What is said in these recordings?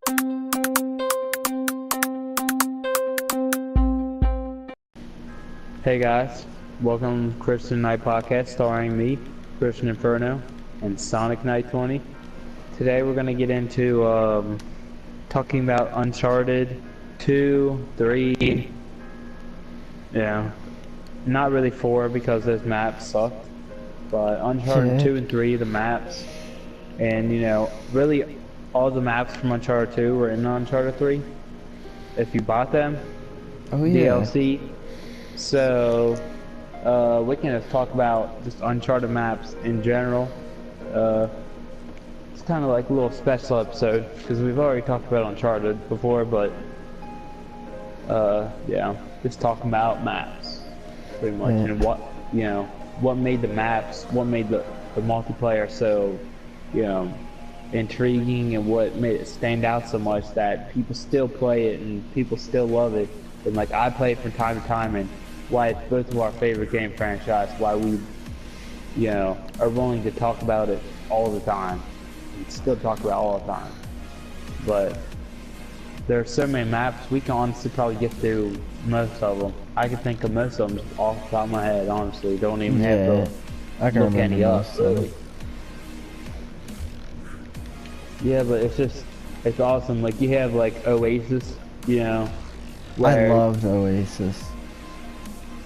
Hey guys, welcome to Cristian Night Podcast starring me, Cristian Inferno, and Sonic Knight 20. Today we're going to get into talking about Uncharted 2, 3, not really 4 because those maps sucked, but Uncharted 2 and 3, the maps, and really all the maps from Uncharted 2 were in Uncharted 3. If you bought them, DLC. So, we can just talk about just Uncharted maps in general. It's kind of like a little special episode, because we've already talked about Uncharted before, but, just talking about maps, pretty much, and what made the maps, what made the multiplayer so, intriguing, and what made it stand out so much that people still play it, and people still love it, and like, I play it from time to time, and why it's both of our favorite game franchise, why we, are willing to talk about it all the time, and still talk about it all the time. But there are so many maps, we can honestly probably get through most of them. I can think of most of them just off the top of my head, honestly. Don't even have to look any up, really. Yeah, but it's awesome. Like, you have like Oasis, I loved Oasis.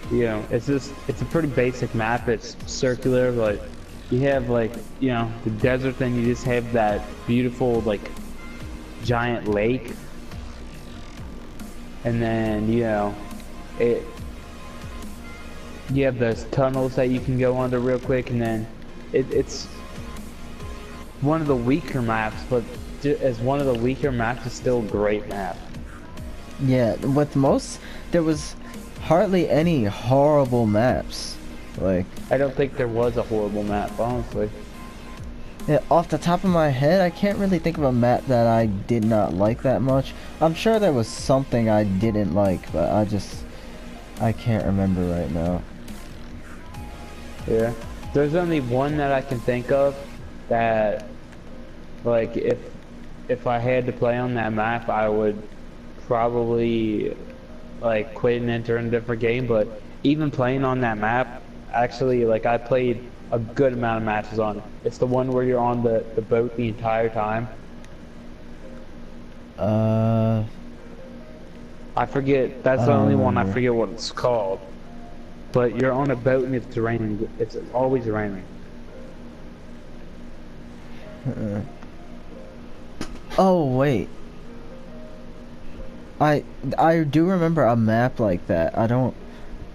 It's a pretty basic map. It's circular, but you have like, the desert, then you just have that beautiful like giant lake, and then you have those tunnels that you can go under real quick, and then it's one of the weaker maps, but as one of the weaker maps, it's still a great map. Yeah, there was hardly any horrible maps. Like, I don't think there was a horrible map, honestly. Yeah, off the top of my head, I can't really think of a map that I did not like that much. I'm sure there was something I didn't like, but I can't remember right now. Yeah, there's only one that I can think of that, like, if I had to play on that map, I would probably like quit and enter in a different game. But even playing on that map, actually, like, I played a good amount of matches on it. It's the one where you're on the boat the entire time. I forget, that's the only one, I forget what it's called. But you're on a boat and it's raining. It's always raining. Oh wait, I do remember a map like that. I don't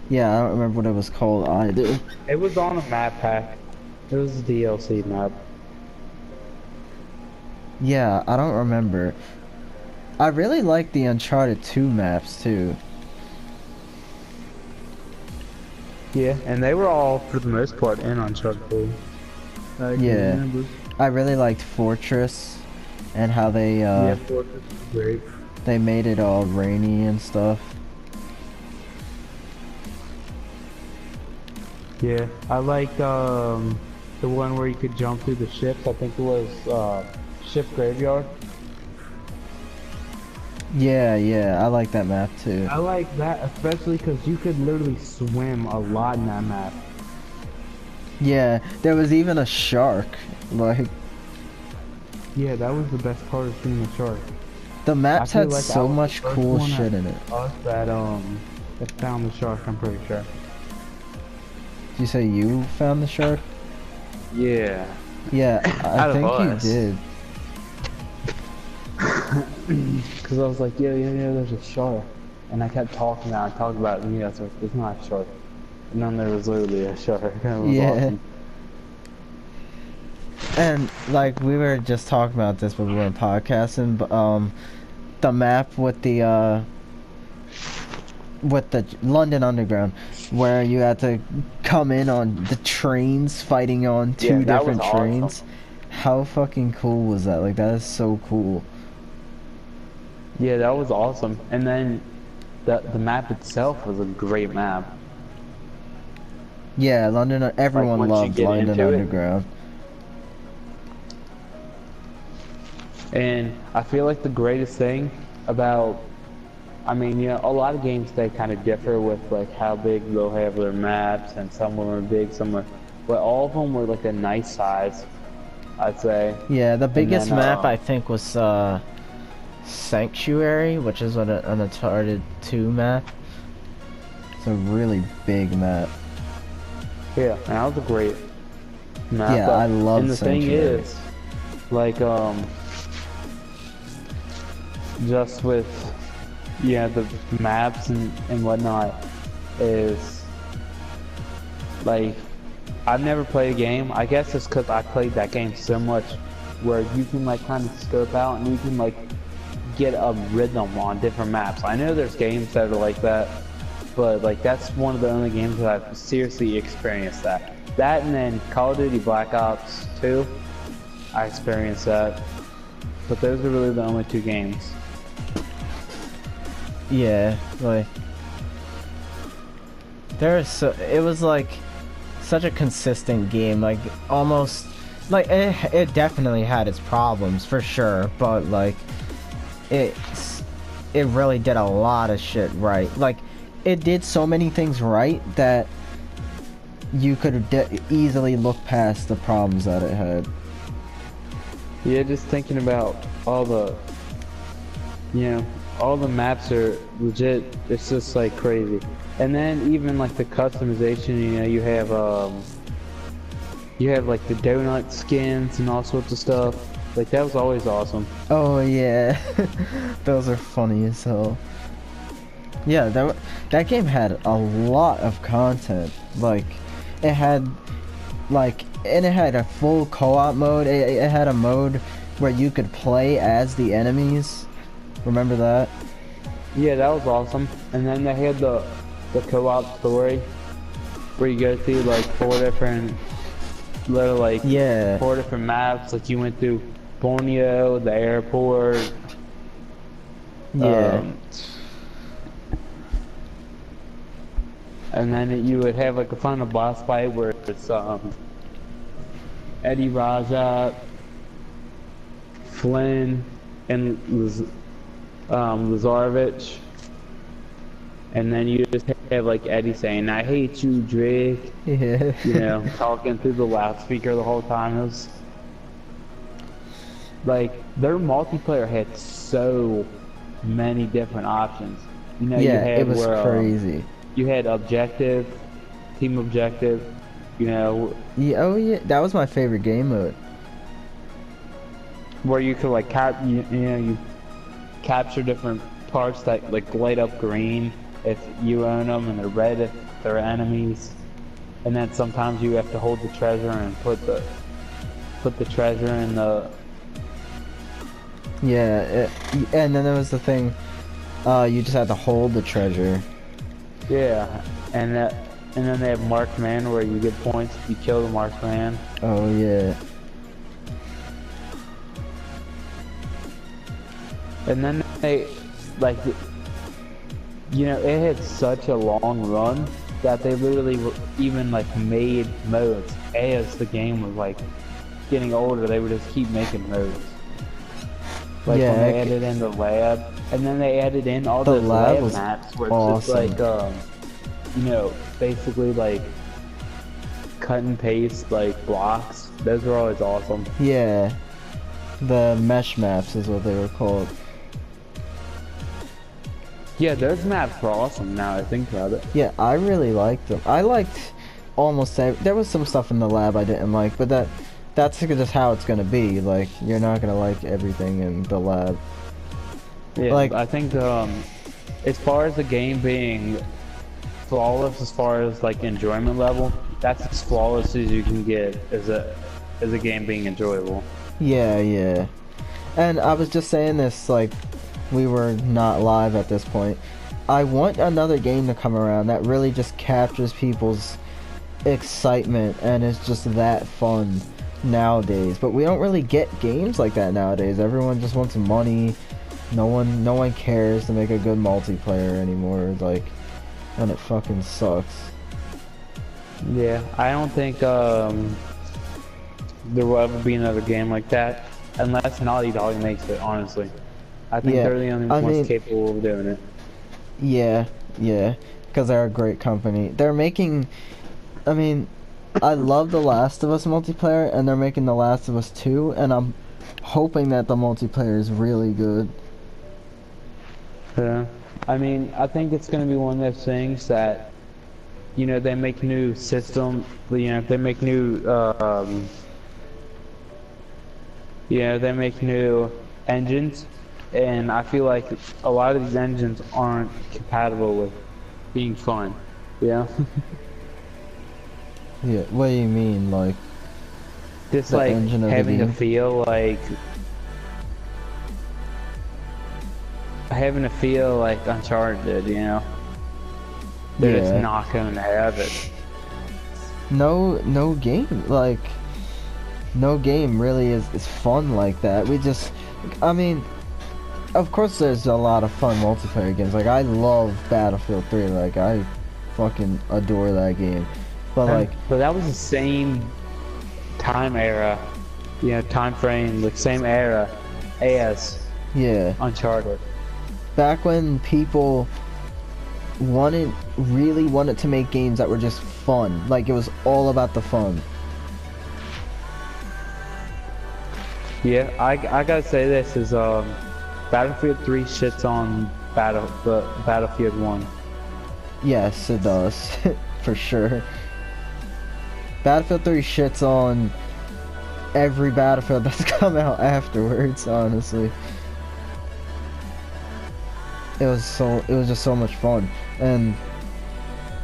remember what it was called either. It was on a map pack. It was a DLC map. Yeah, I don't remember. I really like the Uncharted 2 maps too. Yeah, and they were all, for the most part, in Uncharted 2. Yeah, I really liked Fortress, and how they Fortress is great. They made it all rainy and stuff. Yeah, I liked the one where you could jump through the ships. I think it was Ship Graveyard. Yeah, I like that map too. I like that, especially because you could literally swim a lot in that map. Yeah, there was even a shark. Like, yeah, that was the best part of seeing the shark. The maps had like so much cool shit in it. That found the shark, I'm pretty sure. Did you say you found the shark? Yeah. Yeah, I think you did. Because I was like, yeah, there's a shark. And I kept talking about it, and so it's not a shark. And then there was literally a shark. Awesome. And like, we were just talking about this when we were podcasting, but the map with the London Underground, where you had to come in on the trains, fighting on two different trains. Awesome. How fucking cool was that? Like, that is so cool. Yeah, that was awesome. And then the map itself was a great map. Yeah, London. Everyone loved London Underground. And I feel like the greatest thing about, I mean, you know, a lot of games they kind of differ with like how big they'll have their maps, and some of them are big, some are, but all of them were like a nice size, I'd say. Yeah, the biggest then, map I think was Sanctuary, which is an Uncharted 2 map. It's a really big map. Yeah, and that was a great map. Yeah, I love And the Sanctuary. thing is, like, just with, yeah, the maps and whatnot, is, like, I've never played a game, I guess it's because I played that game so much, where you can, like, kind of scope out and you can, like, get a rhythm on different maps. I know there's games that are like that, but, like, that's one of the only games that I've seriously experienced that. That and then Call of Duty Black Ops 2, I experienced that. But those are really the only two games. Yeah, like it was like such a consistent game, like almost like it definitely had its problems for sure, but like it really did a lot of shit right. Like it did so many things right that you could easily look past the problems that it had. Yeah, just thinking about all the, you know, all the maps are legit. It's just like crazy. And then even like the customization, you know, you have like the donut skins and all sorts of stuff. Like that was always awesome. Oh yeah, those are funny as hell. Yeah, that game had a lot of content. Like it had and it had a full co-op mode. It had a mode where you could play as the enemies. Remember that? Yeah, that was awesome. And then they had the co-op story where you go through like four different maps. Like you went through Borneo, the airport. Yeah. And then you would have like a final boss fight where it's Eddie Raja, Flynn, and Lazarevich. And then you just have like Eddie saying, "I hate you, Drake." Yeah. You know, talking through the loudspeaker the whole time. It was like their multiplayer had so many different options. You know, yeah, it was crazy. You had objective, team objective, you know. Yeah, oh yeah, that was my favorite game mode. Where you could like you capture different parts that like light up green if you own them, and they're red if they're enemies. And then sometimes you have to hold the treasure and put the treasure in the. Yeah, and then there was the thing, you just had to hold the treasure. Yeah, and then they have marksman where you get points if you kill the marksman. Oh yeah. And then they, like, you know, it had such a long run that they literally even like made modes as the game was like getting older. They would just keep making modes. Like yeah, when they added in the lab, and then they added in all the lab maps where it's just like, you know, basically like cut and paste like blocks. Those were always awesome. Yeah, the mesh maps is what they were called. Yeah, those maps were awesome now I think about it. Yeah, I really liked them. I liked almost there was some stuff in the lab I didn't like, but that's just how it's gonna be. Like, you're not gonna like everything in the lab. Yeah, like, I think as far as the game being flawless, as far as like enjoyment level, that's as flawless as you can get as a game being enjoyable. Yeah, yeah. And I was just saying this, like, we were not live at this point. I want another game to come around that really just captures people's excitement and is just that fun nowadays. But we don't really get games like that nowadays. Everyone just wants money. No one cares to make a good multiplayer anymore. Like, and it fucking sucks. Yeah, I don't think there will ever be another game like that. unless Naughty Dog makes it, honestly. I think Yeah, they're the only I ones mean, capable of doing it. yeah, yeah, because they're a great company. They're making, I mean, I love The Last of Us multiplayer, and they're making The Last of Us 2, and I'm hoping that the multiplayer is really good. Yeah. I mean, I think it's going to be one of those things that, you know, they make new system, you know, they make new, they make new engines, and I feel like a lot of these engines aren't compatible with being fun, yeah. Yeah, what do you mean, like, Just the like engine of the having game? a feel like Uncharted, you know. They're just Yeah. not going to have it. No game, like, no game really is fun like that. I mean, of course there's a lot of fun multiplayer games. Like, I love Battlefield 3, like, I fucking adore that game. But, like, But that was the same time era, you know, time frame, like same era as yeah. Uncharted. Back when people really wanted to make games that were just fun. Like, it was all about the fun. Yeah, I gotta say this is Battlefield 3 shits on Battlefield 1. Yes, it does. For sure. Battlefield 3 shits on every Battlefield that's come out afterwards, honestly. It was just so much fun. And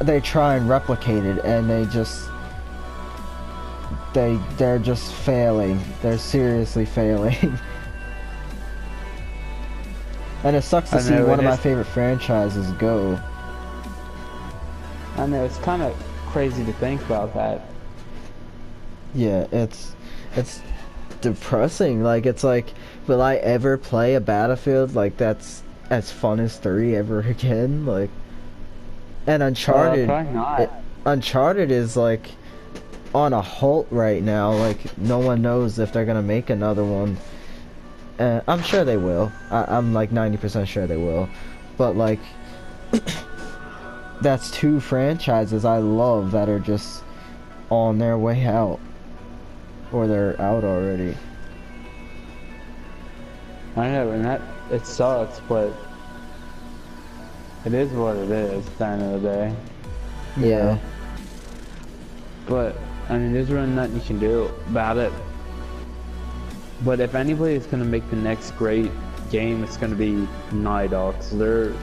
they try and replicate it, and they're just failing. They're seriously failing. And it sucks to see one of my favorite franchises go. I know, it's kind of crazy to think about that. Yeah, it's depressing. Like, it's like, will I ever play a Battlefield like that's as fun as 3 ever again? Like, and Uncharted, Probably not. Uncharted is like on a halt right now. Like, no one knows if they're gonna make another one. I'm sure they will. I'm like 90% sure they will. But like, that's 2 franchises I love that are just on their way out. Or they're out already. I know, and it sucks, but it is what it is at the end of the day. Yeah. But, I mean, there's really nothing you can do about it. But if anybody is going to make the next great game, it's going to be Naughty Dog. So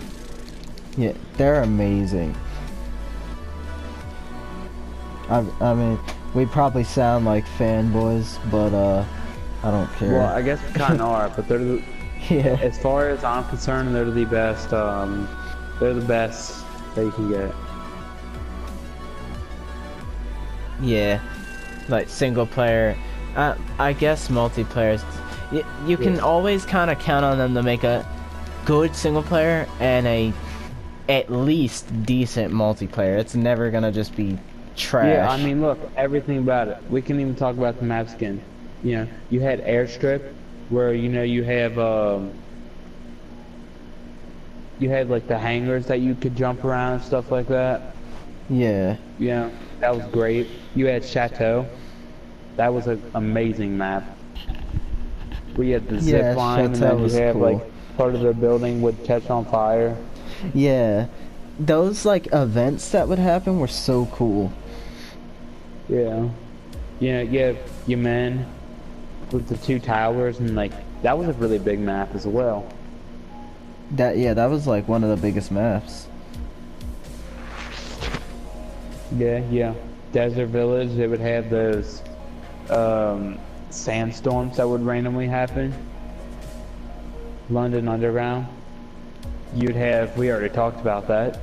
they're amazing. I mean, we probably sound like fanboys, but I don't care. Well, I guess we kind of are, but yeah. As far as I'm concerned, they're the best. They're the best that you can get. Yeah, like single player. I guess multiplayer. You can always kind of count on them to make a good single player and a at least decent multiplayer. It's never gonna just be trash. Yeah, I mean, look, everything about it. We can even talk about the map skin. You know, you had Airstrip, where you know you had like the hangars that you could jump around and stuff like that. Yeah. Yeah, that was great. You had Chateau. That was an amazing map. We had the zip line, and then you have like part of the building would catch on fire. Yeah, those like events that would happen were so cool. Yeah, yeah, your men with the 2 towers, and like that was a really big map as well. That was like one of the biggest maps. Yeah. Desert Village, they would have those sandstorms that would randomly happen. London Underground. You'd have, we already talked about that.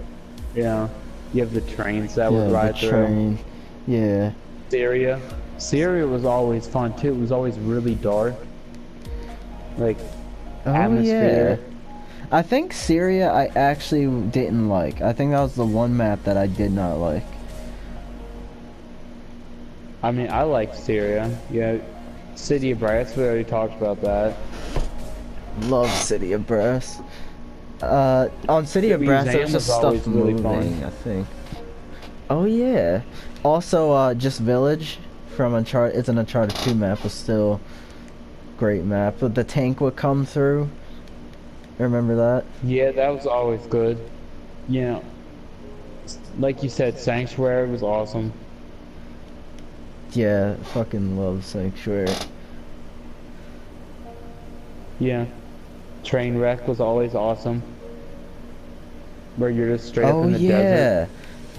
You know, you have the trains that would ride through. Yeah. Syria was always fun too. It was always really dark. Like, Yeah. atmosphere. I think Syria I actually didn't like. I think that was the one map that I did not like. I mean, I like Syria. Yeah, City of Brass, we already talked about that. Love City of Brass. On City The of Brass, museum there's just was always stuff really moving, fun. I think. Oh yeah. Also, just Village from Uncharted. It's an Uncharted 2 map. Was still great map. But the tank would come through. Remember that? Yeah, that was always good. You know, like you said, Sanctuary was awesome. Yeah, fucking love Sanctuary. Yeah. Trainwreck was always awesome. Where you're just straight up Oh in the desert.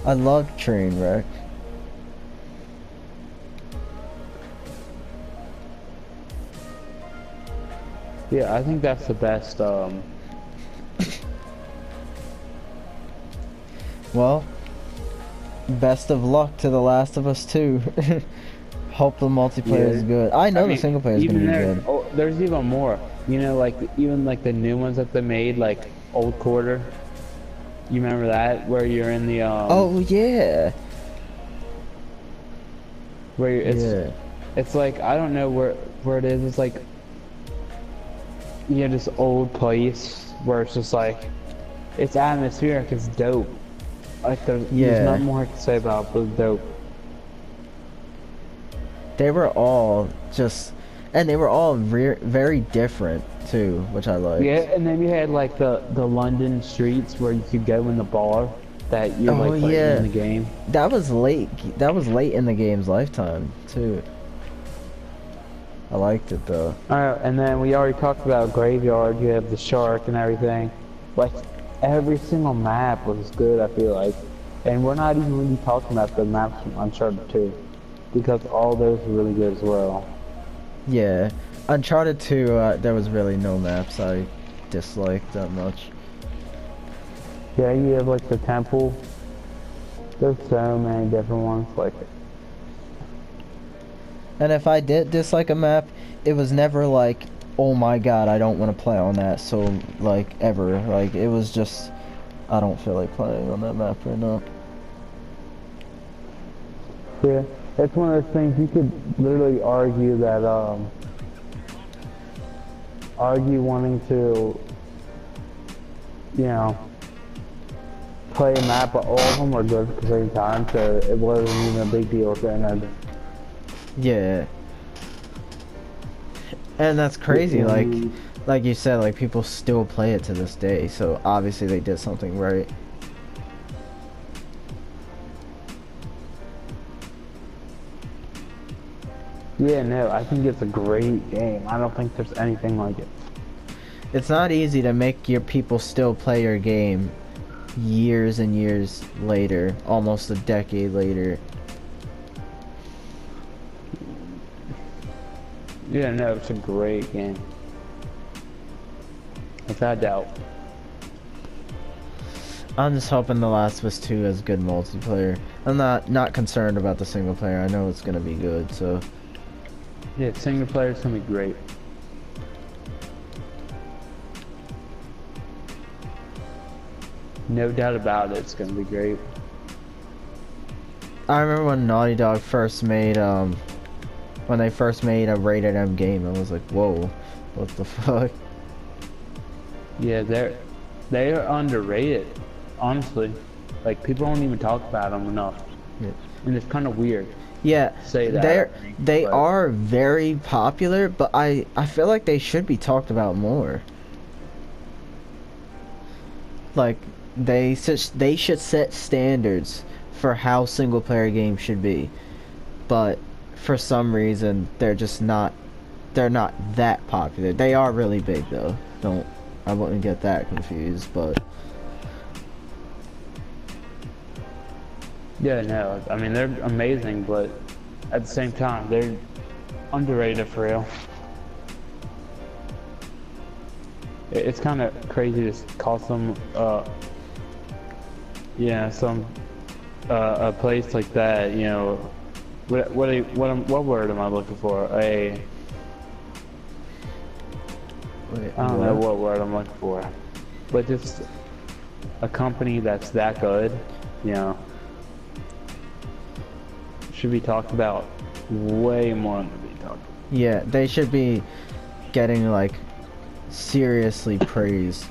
yeah, I love Trainwreck. Yeah, I think that's the best, Well, best of luck to The Last of Us 2. Hope the multiplayer is good. I know the single player is gonna be good. Oh, there's even more. You know, like even like the new ones that they made, like Old Quarter. You remember that, where you're in the Oh yeah. where it's Yeah. it's like I don't know where it is. It's like you have this old place where it's just like it's atmospheric. It's dope. Like there's nothing more to say about it, but it's dope. They were all just, and they were all very different too, which I like. Yeah, and then you had like the London streets where you could go in the bar that you're like playing in the game. That was late. That was late in the game's lifetime too. I liked it though. Alright, and then we already talked about Graveyard. You have the shark and everything. Like every single map was good, I feel like. And we're not even really talking about the maps from Uncharted 2. Because all those were really good as well. Yeah, Uncharted 2, there was really no maps I disliked that much. Yeah, you have like the temple. There's so many different ones. Like, and if I did dislike a map, it was never like, oh my god, I don't want to play on that. So like ever, like it was just, I don't feel like playing on that map right now. yeah, it's one of those things you could literally argue that argue wanting to, you know, play a map, but all of them were good at the same time, so it wasn't even a big deal at end. Yeah. And that's crazy, like you said, like people still play it to this day, so obviously they did something right. Yeah, no, I think it's a great game. I don't think there's anything like it. It's not easy to make your people still play your game years and years later, almost a decade later. Yeah, no, it's a great game. Without doubt. I'm just hoping The Last of Us 2 has good multiplayer. I'm not concerned about the single player. I know it's gonna be good, so. Yeah, single player is gonna be great. No doubt about it, it's gonna be great. I remember when Naughty Dog first made when they first made a rated M game, I was like, whoa, what the fuck? Yeah, they're underrated, honestly. Like people don't even talk about them enough, Yeah. and it's kind of weird. Yeah, to say that. they are very popular, but I feel like they should be talked about more. Like they should set standards for how single player games should be, but for some reason they're not that popular. They are really big though. I wouldn't get that confused, but Yeah, no, I mean they're amazing, but at the same time they're underrated for real. It's kind of crazy to call some, yeah, some a place like that, you know, what word am I looking for? I don't know what word I'm looking for, but just a company that's that good, you know, should be talked about way more than we talked about. Yeah, they should be getting like seriously praised.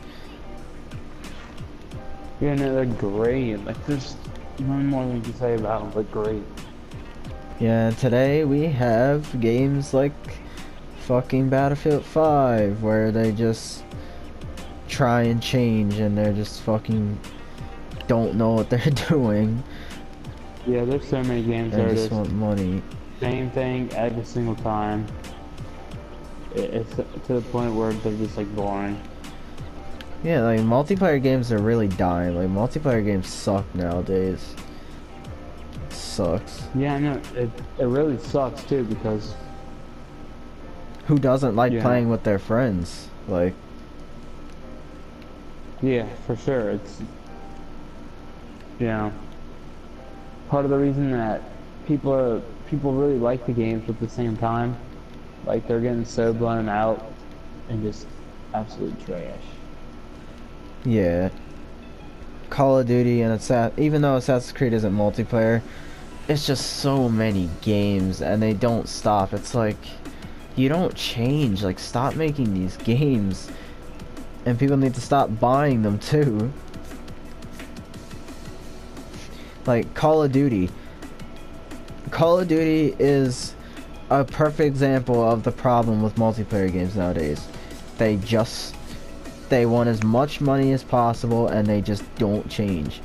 Yeah, no, they're great. Like, there's no more than you can say about them, but great. Yeah, today we have games like fucking Battlefield 5 where they just try and change and they're just fucking don't know what they're doing. Yeah, there's so many games They that are just just want money. same thing every single time. It's to the point where they're just like boring. Yeah, like multiplayer games are really dying. Like multiplayer games suck nowadays. It sucks. Yeah, I know. It really sucks too because Who doesn't like Yeah. playing with their friends? Like, yeah, for sure. It's part of the reason that people really like the games at the same time. Like they're getting so blown out and just absolute trash. yeah. Call of Duty and even though Assassin's Creed isn't multiplayer, it's just so many games and they don't stop. It's like you don't change. Like, stop making these games. And people need to stop buying them too. Like Call of Duty. Call of Duty is a perfect example of the problem with multiplayer games nowadays. They want as much money as possible and they just don't change.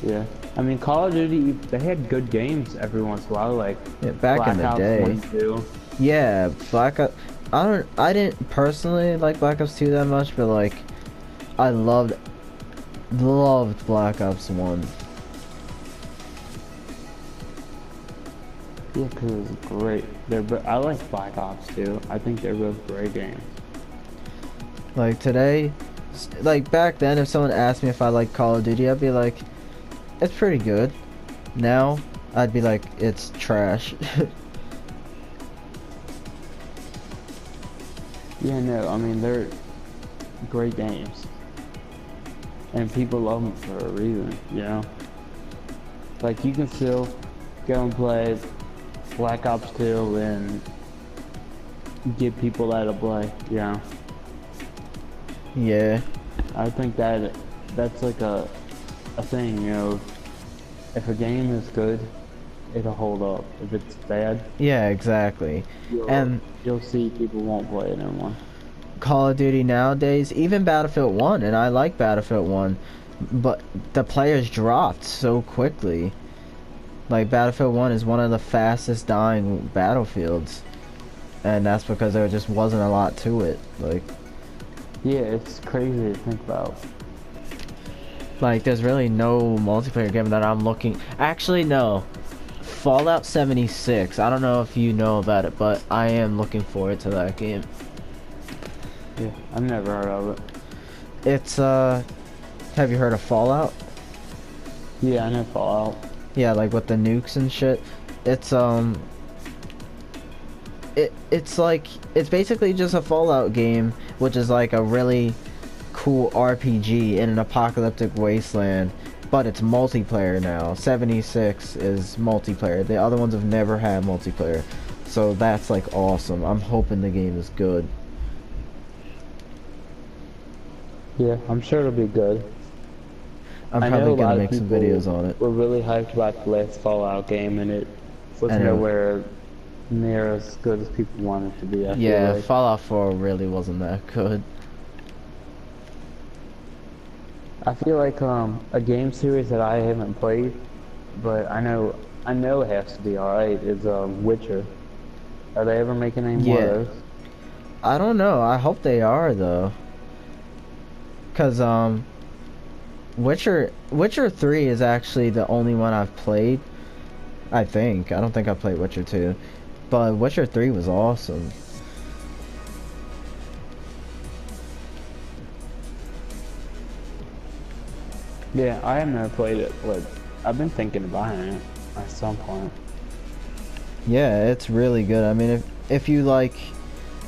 Yeah. I mean, Call of Duty, they had good games every once in a while, like Yeah, back Black in the Ops day. 1 and 2. Yeah, Black Ops. I didn't personally like Black Ops 2 that much, but like I loved Black Ops 1. Yeah, because it was great. I like Black Ops 2. I think they're both great games. Like today, like back then, if someone asked me if I like Call of Duty, I'd be like, it's pretty good. Now, I'd be like, it's trash. Yeah, no, I mean, they're great games. And people love them for a reason, you know? Like, you can still go and play Black Ops 2 and get people that to play, you know? Yeah. I think that's like a thing, you know? If a game is good, it'll hold up. If it's bad, Yeah, exactly. And you'll see people won't play it anymore. Call of Duty nowadays, even Battlefield 1, and I like Battlefield 1, but the players dropped so quickly. Like, Battlefield 1 is one of the fastest dying battlefields, and that's because there just wasn't a lot to it. Yeah, it's crazy to think about. Like there's really no multiplayer game that I'm looking. Actually, no. Fallout 76. I don't know if you know about it, but I am looking forward to that game. Yeah, I've never heard of it. It's have you heard of Fallout? Yeah, I know Fallout. Yeah, like with the nukes and shit. It's it's basically just a Fallout game, which is like a really cool RPG in an apocalyptic wasteland, but it's multiplayer now. 76 is multiplayer. The other ones have never had multiplayer, so that's like awesome. I'm hoping the game is good. Yeah, I'm sure it'll be good. I'm I know probably a gonna lot of make some people videos on it. We're really hyped about the last Fallout game, and it was I know. nowhere near as good as people want it to be. I feel Yeah, like. Fallout 4 really wasn't that good. I feel like a game series that I haven't played, but I know it has to be alright. Is Witcher. Are they ever making any more Yeah. of those? I don't know. I hope they are though. Cause Witcher 3 is actually the only one I've played. I think. I don't think I played Witcher 2. But Witcher 3 was awesome. Yeah, I have never played it, but I've been thinking of buying it at some point. Yeah, it's really good. I mean, if you like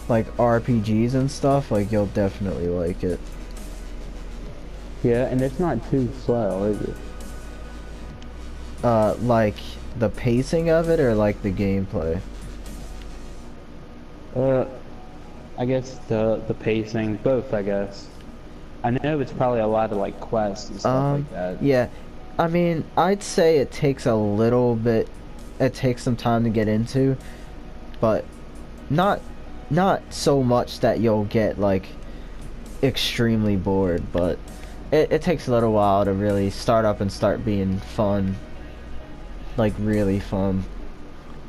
RPGs and stuff, like you'll definitely like it. Yeah, and it's not too slow, is it? Like the pacing of it or like the gameplay? Uh, I guess the pacing, both. I guess. I know it's probably a lot of like quests and stuff like that. Yeah. I mean, I'd say it takes a little bit. It takes some time to get into, but not so much that you'll get like extremely bored. But it takes a little while to really start up and start being fun. Like really fun.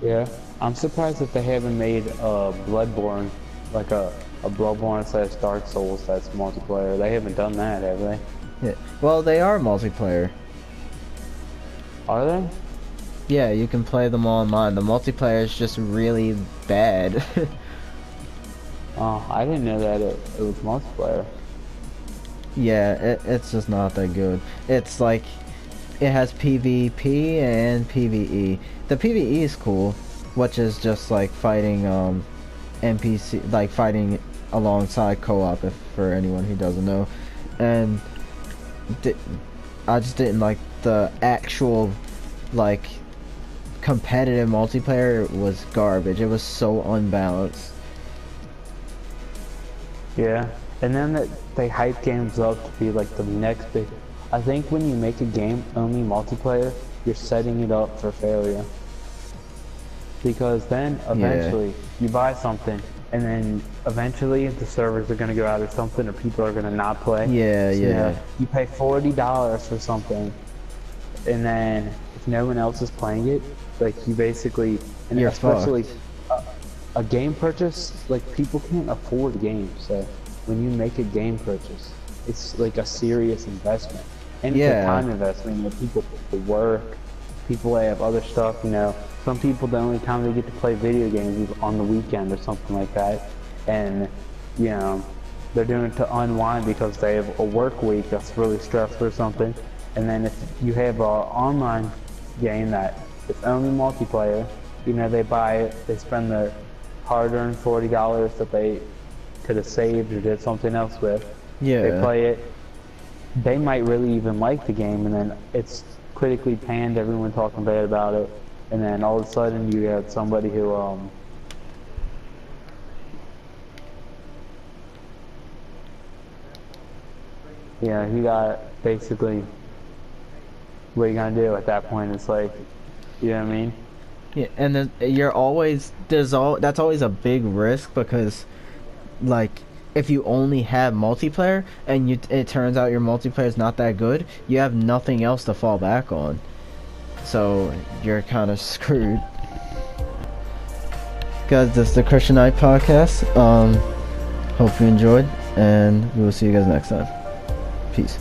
Yeah, I'm surprised that they haven't made Bloodborne, like a Bloodborne / Dark Souls that's multiplayer. They haven't done that, have they? Yeah. Well, they are multiplayer. Are they? Yeah, you can play them online. The multiplayer is just really bad. Oh, I didn't know that it was multiplayer. Yeah, it's just not that good. It's like, it has PvP and PvE. The PvE is cool, which is just like fighting NPC, like fighting alongside co-op, if for anyone who doesn't know. And I just didn't like the actual like competitive multiplayer. Was garbage. It was so unbalanced. Yeah, and then that they hype games up to be like the next big. I think when you make a game only multiplayer, you're setting it up for failure. Because then eventually you buy something, and then eventually the servers are gonna go out or something, or people are gonna not play. Yeah, So, yeah. you know, you pay $40 for something, and then if no one else is playing it, like you basically, and You're especially a game purchase, like people can't afford games. So when you make a game purchase, it's like a serious investment. And it's a time investment. You know, people work, people have other stuff, you know. Some people, the only time they get to play video games is on the weekend or something like that. And, you know, they're doing it to unwind because they have a work week that's really stressful or something. And then if you have an online game that is only multiplayer, you know, they buy it, they spend their hard-earned $40 that they could have saved or did something else with. Yeah. They play it. They might really even like the game, and then it's critically panned, everyone talking bad about it, and then all of a sudden you have somebody who yeah, he got basically, what are you gonna do at that point? It's like, you know what I mean? Yeah, and then that's always a big risk, because like if you only have multiplayer and it turns out your multiplayer is not that good, you have nothing else to fall back on. So you're kind of screwed. Guys, this is the Christian Night podcast. Hope you enjoyed, and we will see you guys next time. Peace.